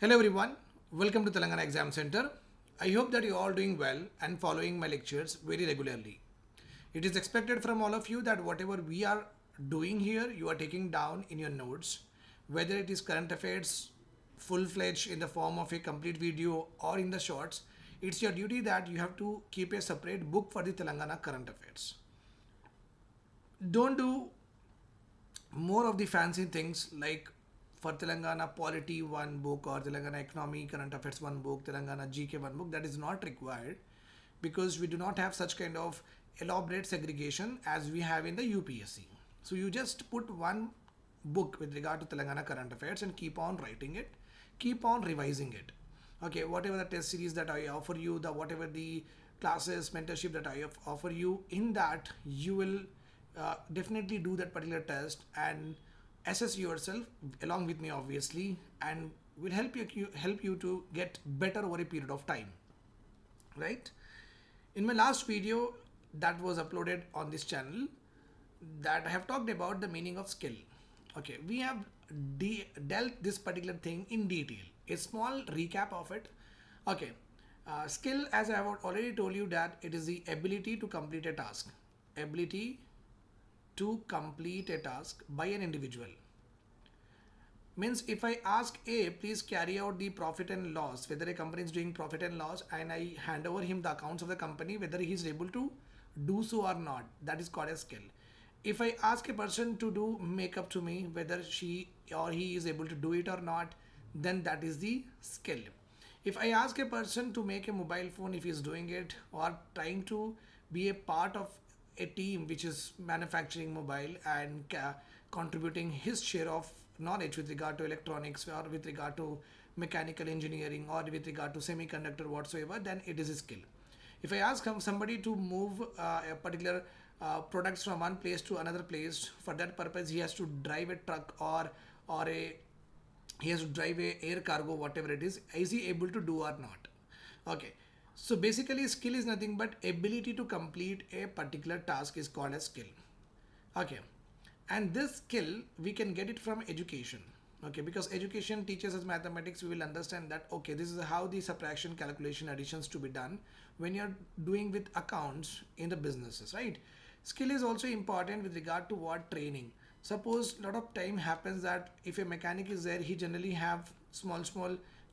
Hello everyone, welcome to Telangana Exam Center. I hope that you are all doing well and following my lectures very regularly. It is expected from all of you that whatever we are doing here, you are taking down in your notes, whether it is current affairs full-fledged in the form of a complete video or in the shorts. It's your duty that you have to keep a separate book for the Telangana current affairs. Don't do more of the fancy things like for Telangana polity one book or Telangana economy current affairs one book, Telangana GK one book. That is not required because we do not have such kind of elaborate segregation as we have in the UPSC. So you just put one book with regard to Telangana current affairs and keep on writing it, keep on revising it. Okay, whatever the test series that I offer you, the whatever the classes mentorship that I offer you, in that you will definitely do that particular test and assess yourself along with me obviously, and will help you to get better over a period of time, right? In my last video that was uploaded on this channel, that I have talked about the meaning of skill. Okay, we have dealt this particular thing in detail. A small recap of it. Okay, skill, as I have already told you, that it is the ability to complete a task. Ability to complete a task by an individual. Means if I ask A, please carry out the profit and loss, whether a company is doing profit and loss, and I hand over him the accounts of the company, whether he is able to do so or not, that is called a skill. If I ask a person to do makeup to me, whether she or he is able to do it or not, then that is the skill. If I ask a person to make a mobile phone, if he is doing it or trying to be a part of a team which is manufacturing mobile and contributing his share of knowledge with regard to electronics or with regard to mechanical engineering or with regard to semiconductor whatsoever, then it is a skill. If I ask somebody to move a particular products from one place to another place, for that purpose he has to drive a truck or a he has to drive a air cargo, whatever it is he able to do or not? Okay, so basically skill is nothing but ability to complete a particular task is called a skill. Okay, and this skill we can get it from education. Okay, because education teaches us mathematics, we will understand that okay, this is how the subtraction, calculation, additions to be done when you're doing with accounts in the businesses, right? Skill is also important with regard to what training. Suppose a lot of time happens that if a mechanic is there, he generally have small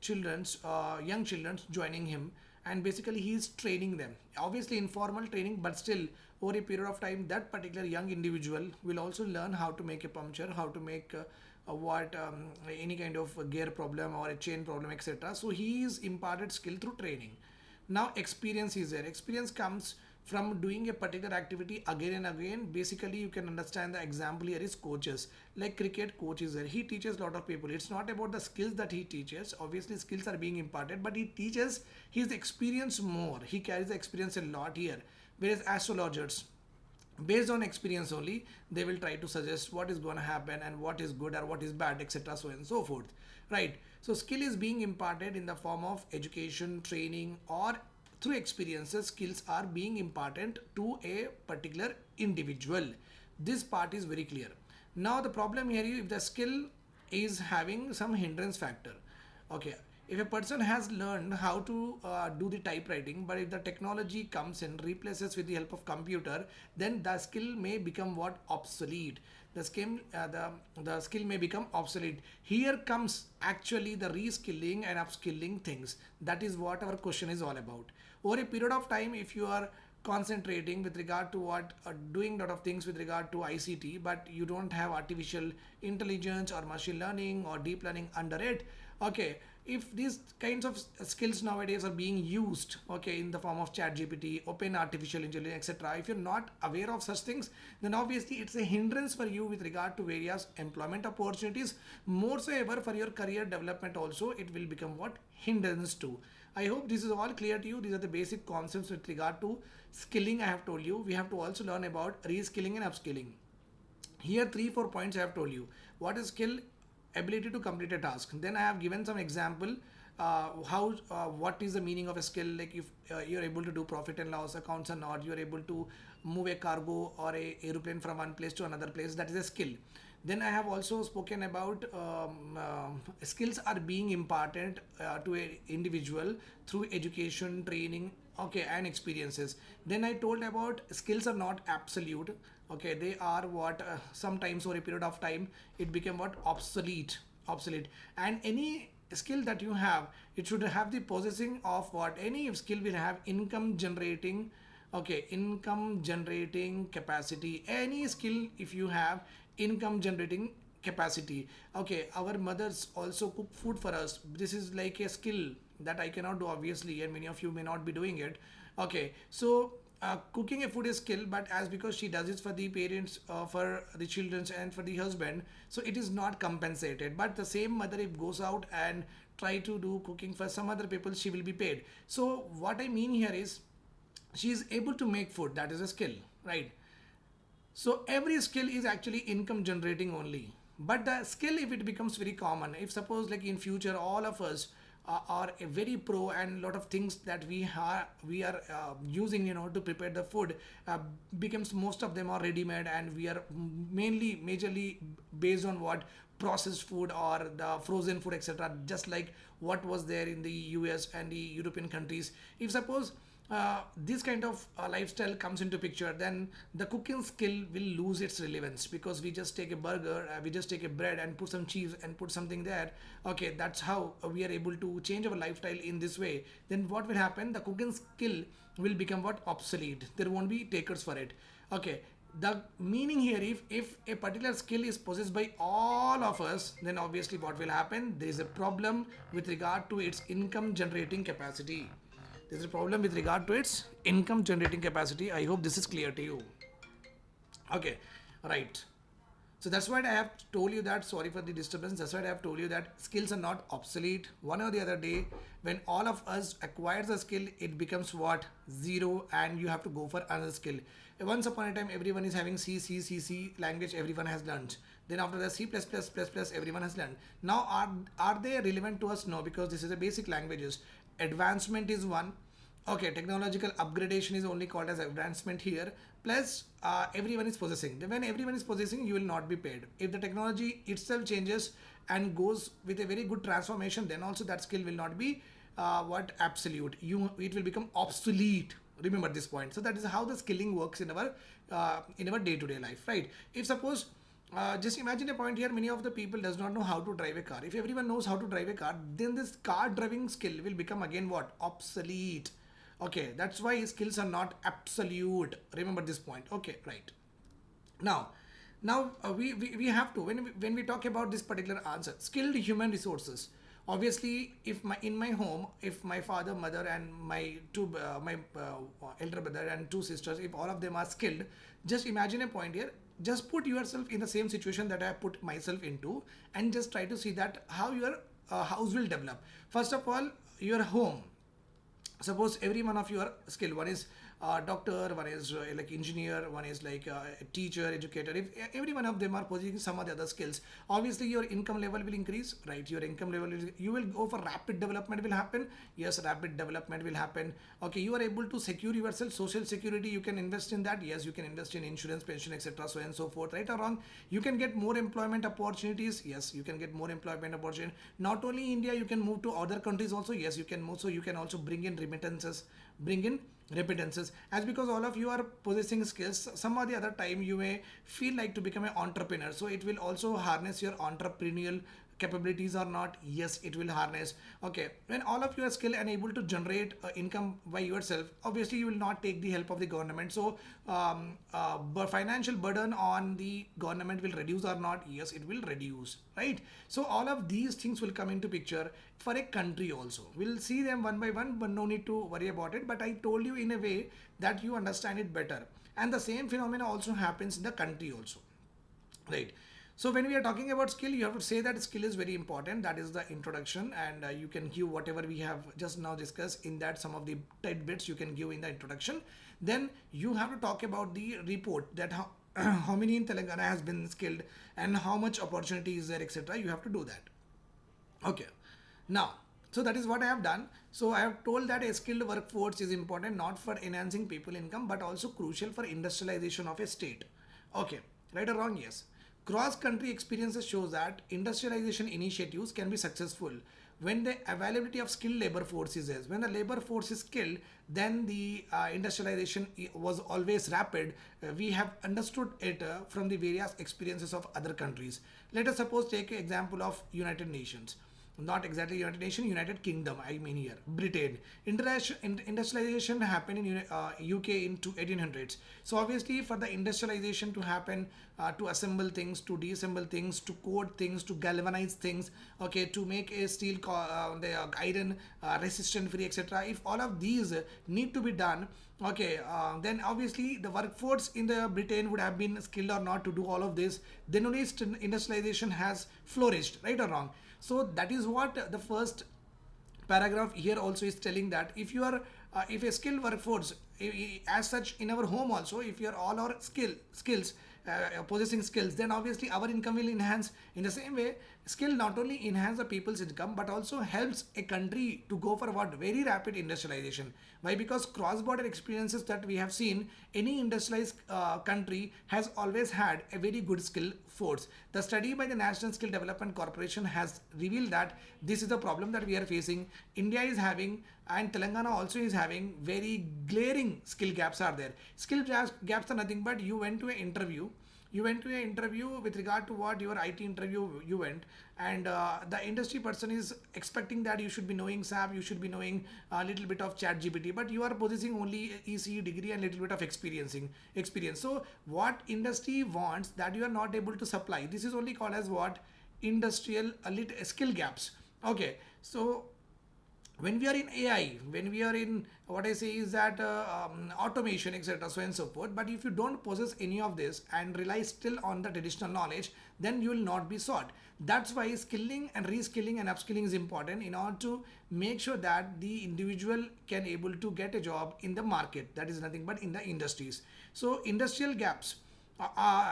children's young children's joining him, and basically he is training them, obviously informal training, but still over a period of time that particular young individual will also learn how to make a puncture, how to make what any kind of gear problem or a chain problem, etc. So he is imparted skill through training. Now experience is there. Experience comes from doing a particular activity again and again. Basically you can understand the example here is coaches, like cricket coach is there, he teaches a lot of people. It's not about the skills that he teaches, obviously skills are being imparted, but he teaches his experience more, he carries the experience a lot here. Whereas astrologers, based on experience only, they will try to suggest what is going to happen and what is good or what is bad, etc, so on and so forth, right? So skill is being imparted in the form of education, training, or through experiences. Skills are being imparted to a particular individual. This part is very clear. Now the problem here is if the skill is having some hindrance factor. Okay, if a person has learned how to do the typewriting, but if the technology comes in replaces with the help of computer, then the skill may become what, obsolete. The skill may become obsolete. Here comes actually the reskilling and upskilling things. That is what our question is all about. Over a period of time, if you are concentrating with regard to what doing lot of things with regard to ICT, but you don't have artificial intelligence or machine learning or deep learning under it. Okay, if these kinds of skills nowadays are being used, okay, in the form of chat GPT, open artificial intelligence, etc, if you're not aware of such things, then obviously it's a hindrance for you with regard to various employment opportunities. More so ever for your career development also, it will become what, hindrance too. I hope this is all clear to you. These are the basic concepts with regard to skilling. I have told you we have to also learn about reskilling and upskilling. Here 3-4 points I have told you. What is skill? Ability to complete a task. Then I have given some example how what is the meaning of a skill, like if you're able to do profit and loss accounts or not, you're able to move a cargo or a aeroplane from one place to another place, that is a skill. Then I have also spoken about skills are being imparted to an individual through education, training, okay, and experiences. Then I told about skills are not absolute. Okay, they are what sometimes over a period of time it became what obsolete. And any skill that you have, it should have the possessing of what any skill will have income generating, okay, income generating capacity. Any skill if you have income generating capacity. Okay, our mothers also cook food for us. This is like a skill that I cannot do obviously, and many of you may not be doing it. Okay, so cooking a food is skill, but as because she does it for the parents, for the children and for the husband, so it is not compensated. But the same mother if goes out and try to do cooking for some other people, she will be paid. So what I mean here is she is able to make food, that is a skill, right? So every skill is actually income generating only. But the skill, if it becomes very common, if suppose like in future all of us are a very pro and lot of things that we are using to prepare the food becomes most of them are ready made, and we are mainly majorly based on what processed food or the frozen food, etc., just like what was there in the US and the European countries. If suppose this kind of lifestyle comes into picture, then the cooking skill will lose its relevance, because we just take a burger, we just take a bread and put some cheese and put something there. Okay, that's how we are able to change our lifestyle in this way. Then what will happen, the cooking skill will become what obsolete, there won't be takers for it. Okay, the meaning here, if a particular skill is possessed by all of us, then obviously what will happen, there is a problem with regard to its income generating capacity. There's a problem with regard to its income generating capacity. I hope this is clear to you. Okay, right. So that's why I have told you that, sorry for the disturbance, that's why I have told you that skills are not obsolete. One or the other day, when all of us acquires a skill, it becomes what? Zero, and you have to go for another skill. Once upon a time, everyone is having C language, everyone has learned. Then after that, C++, everyone has learned. Now, are they relevant to us? No, because this is a basic languages. Advancement is one. Okay, technological upgradation is only called as advancement here. Plus, everyone is possessing. Then when everyone is possessing, you will not be paid. If the technology itself changes and goes with a very good transformation, then also that skill will not be what absolute. It will become obsolete. Remember this point. So that is how the skilling works in our day-to-day life, right? If suppose just imagine a point here, many of the people does not know how to drive a car. If everyone knows how to drive a car, then this car driving skill will become again what? Obsolete. Okay, that's why skills are not absolute. Remember this point. Okay, right. Now we have to, when we talk about this particular answer, skilled human resources. Obviously, if in my home, if my father, mother, and my elder brother and two sisters, if all of them are skilled, just imagine a point here. Just put yourself in the same situation that I put myself into, and just try to see that how your house will develop. First of all, your home. Suppose every one of your skill, one is doctor, one is like engineer, one is like a teacher, educator. If every one of them are possessing some of the other skills, obviously your income level will increase, right? Your income level you will go for rapid development will happen. Yes, rapid development will happen. Okay, you are able to secure yourself social security, you can invest in that. Yes, you can invest in insurance, pension, etc., so and so forth, right or wrong. You can get more employment opportunities. Yes, you can get more employment opportunity. Not only India, you can move to other countries also. Yes, you can move, so you can also bring in remittances, bring in remittances. As because all of you are possessing skills, some or the other time you may feel like to become an entrepreneur, so it will also harness your entrepreneurial capabilities or not. Yes, it will harness. Okay, when all of you are skilled and able to generate income by yourself, obviously you will not take the help of the government. So but financial burden on the government will reduce or not. Yes, it will reduce, right? So all of these things will come into picture for a country also. We'll see them one by one, but no need to worry about it. But I told you in a way that you understand it better, and the same phenomena also happens in the country also, right? So when we are talking about skill, you have to say that skill is very important. That is the introduction, and you can give whatever we have just now discussed in that, some of the tidbits you can give in the introduction. Then you have to talk about the report, that how how many in Telangana has been skilled and how much opportunity is there, etc. You have to do that. Okay. Now, so that is what I have done. So I have told that a skilled workforce is important not for enhancing people income, but also crucial for industrialization of a state. Okay, right or wrong? Yes. Cross-country experiences shows that industrialization initiatives can be successful when the availability of skilled labor force is there. When the labor force is skilled, then the industrialization was always rapid. We have understood it from the various experiences of other countries. Let us suppose take an example of United Nations, not exactly United Nation, United Kingdom, I mean here, Britain. Industrialization happened in UK into 1800s. So obviously for the industrialization to happen, to assemble things, to deassemble things, to coat things, to galvanize things, okay, to make a steel, the iron resistant free, etc. If all of these need to be done, okay, then obviously the workforce in the Britain would have been skilled or not to do all of this. Then only industrialization has flourished, right or wrong. So that is what the first paragraph here also is telling, that if you are if a skilled workforce, as such in our home also, if you are all our skills possessing skills, then obviously our income will enhance. In the same way, skill not only enhance the people's income but also helps a country to go for what, very rapid industrialization. Why? Because cross-border experiences that we have seen, any industrialized country has always had a very good skill force. The study by the National Skill Development Corporation has revealed that this is the problem that we are facing. India is having, and Telangana also is having, very glaring skill gaps are there. Gaps are nothing but you went to an interview, with regard to what your IT interview you went, and the industry person is expecting that you should be knowing SAP, you should be knowing a little bit of chat GPT, but you are possessing only ECE degree and little bit of experience. So what industry wants that you are not able to supply, this is only called as what, industrial skill gaps. Okay, so when we are in AI, when we are in, what I say is that automation, etc., so and so forth. But if you don't possess any of this and rely still on the traditional knowledge, then you will not be sought. That's why skilling and reskilling and upskilling is important in order to make sure that the individual can able to get a job in the market. That is nothing but in the industries. So industrial gaps,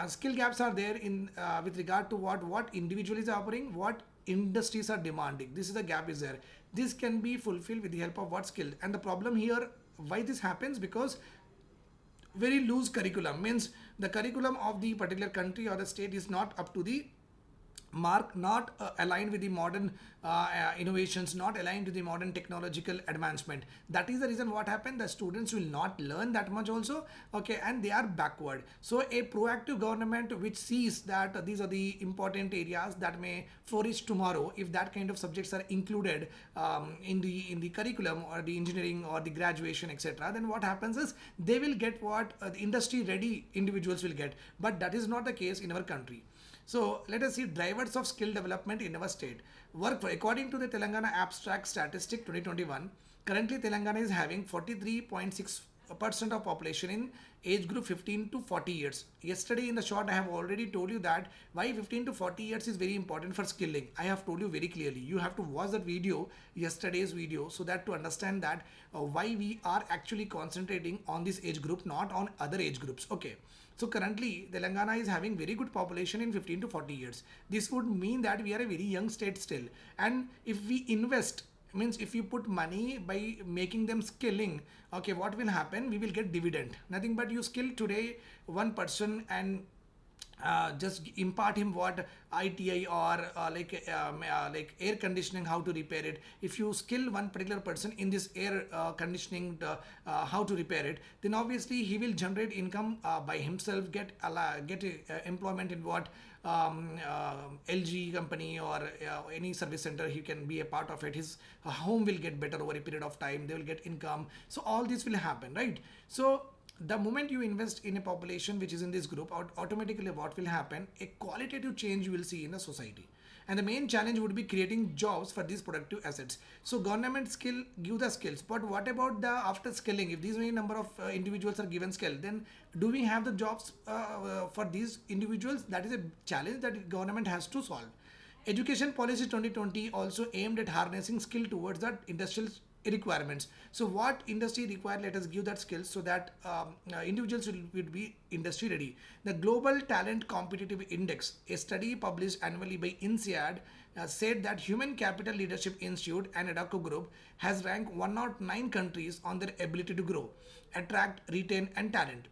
skill gaps are there in with regard to what individual is offering, what industries are demanding. This is the gap is there. This can be fulfilled with the help of what skill. And the problem here, why this happens, because very loose curriculum, means the curriculum of the particular country or the state is not up to the mark, not aligned with the modern innovations, not aligned to the modern technological advancement. That is the reason what happened, the students will not learn that much also, okay, and they are backward. So a proactive government which sees that these are the important areas that may flourish tomorrow, if that kind of subjects are included in the curriculum or the engineering or the graduation, etc., then what happens is they will get what the industry ready individuals will get. But that is not the case in our country. So let us see drivers of skill development in our state. According to the Telangana Abstract Statistic 2021, currently Telangana is having 43.6% of population in age group 15 to 40 years. Yesterday in the short I have already told you that why 15 to 40 years is very important for skilling. I have told you very clearly. You have to watch that video, yesterday's video, so that to understand that why we are actually concentrating on this age group, not on other age groups. Okay. So currently Telangana is having very good population in 15 to 40 years. This would mean that we are a very young state still. And if we invest, means if you put money by making them skilling, okay, what will happen? We will get dividend. Nothing but you skill today one person and just impart him what ITI or like air conditioning, how to repair it. If you skill one particular person in this air conditioning, how to repair it, then obviously he will generate income by himself, get employment in what LG company or any service center. He can be a part of it. His home will get better over a period of time. They will get income. So all this will happen, right? So the moment you invest in a population which is in this group, automatically what will happen? A qualitative change you will see in the society. And the main challenge would be creating jobs for these productive assets. So government give the skills, but what about the after skilling? If these many number of individuals are given skill, then do we have the jobs for these individuals? That is a challenge that government has to solve. Education policy 2020 also aimed at harnessing skill towards the industrial requirements. So what industry require, let us give that skills so that individuals will be industry ready. The Global Talent Competitive Index, a study published annually by INSEAD, said that Human Capital Leadership Institute and Adacco Group has ranked 109 countries on their ability to grow, attract, retain and talent.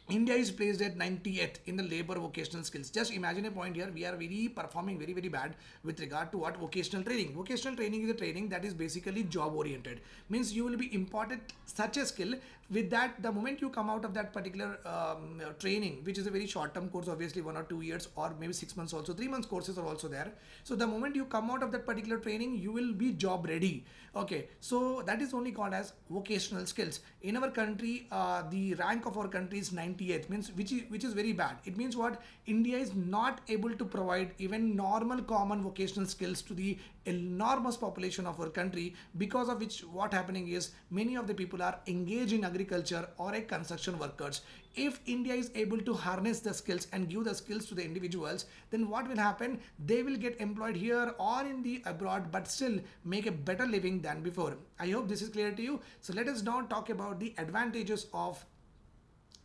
India is placed at 90th in the labor vocational skills. Just imagine a point here. We are very performing very bad with regard to what vocational training. Vocational training is a training that is basically job oriented. Means you will be imparted such a skill. With that, the moment you come out of that particular training, which is a very short term course, obviously 1 or 2 years or maybe 6 months also, 3 months courses are also there. So the moment you come out of that particular training, you will be job ready. Okay, so that is only called as vocational skills. In our country, the rank of our country is 98th, means which is very bad. It means what? India is not able to provide even normal common vocational skills to the enormous population of our country, because of which what happening is many of the people are engaged in agriculture or a construction workers. If India is able to harness the skills and give the skills to the individuals, then what will happen? They will get employed here or in the abroad, but still make a better living than before. I hope this is clear to you. So let us now talk about the advantages of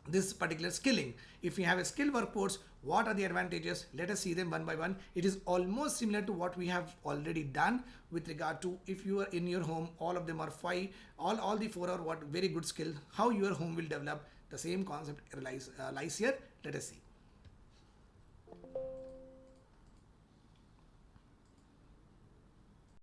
this particular skilling. If we have a skilled workforce, what are the advantages? Let us see them one by one. It is almost similar to what we have already done with regard to if you are in your home, all of them are five, all the four are what very good skill, how your home will develop. The same concept lies here. Let us see.